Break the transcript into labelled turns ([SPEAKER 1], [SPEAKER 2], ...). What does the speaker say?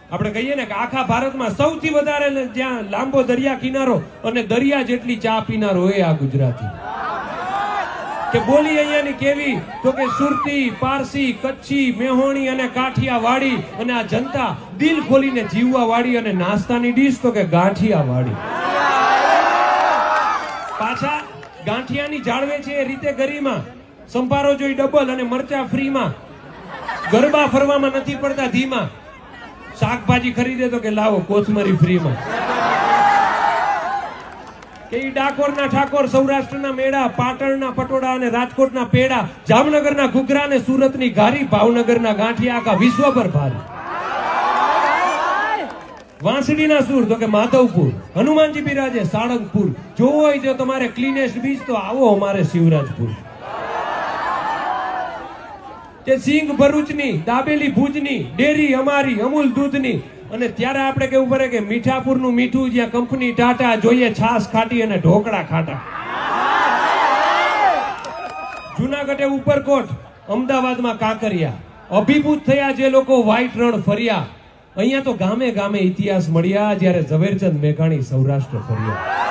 [SPEAKER 1] આપણે કહીએ ને કે આખા ભારતમાં સૌથી વધારે જ્યાં લાંબો દરિયા કિનારો અને દરિયા જેટલી ચા પીનારો એ આ ગુજરાતી. કે બોલી અહીંયાની કેવી તો કે સુરતી, પારસી, કચ્છી, મેહોણી અને કાઠિયાવાડી, અને આ જનતા દિલ ખોલીને જીવવા વાળી, અને નાસ્તાની ડીશ તો કે ગાંઠિયાવાડી. પાછા ગાંઠિયાની જાળવે છે એ રીતે ગરીમાં, સંભારો જોઈ ડબલ અને મરચા ફ્રીમાં, ગરબા ફરવામાં નથી પડતા ધીમા, શાકભાજી ખરીદે તો કે લાવો કોથમરી ફ્રીમાં. કે ઈ ડાકોરના ઠાકોર, સૌરાષ્ટ્રના મેળા, પાટણના પટોળા અને રાજકોટના પેડા, જામનગરના ઘૂઘરા અને સુરતની ઘારી, ભાવનગરના ગાંઠિયા આખા વિશ્વ પર ભારી. વાંસળીના સૂર તો કે માધવપુર, હનુમાનજી બિરાજે સાળંગપુર, જોવો હોય જો તમારે ક્લીનેસ્ટ બીચ તો આવો અમારે શિવરાજપુર. કે સિંગ ભરૂચની, દાબેલી ભુજની, ડેરી અમારી અમૂલ દૂધની, અને ત્યારે આપણે કેવું પડે કે મીઠાપુરનું મીઠું, જ્યાં કંપની ટાટા, જોઈએ છાસ ખાટી અને ઢોકળા ખાટા. જુનાગઢે ઉપરકોટ, અમદાવાદમાં કાંકરિયા, અભિભૂત થયા જે લોકો વ્હાઈટ રણ ફર્યા. અહીંયા તો ગામે ગામે ઇતિહાસ મળ્યા જ્યારે ઝવેરચંદ મેઘાણી સૌરાષ્ટ્ર ફર્યા.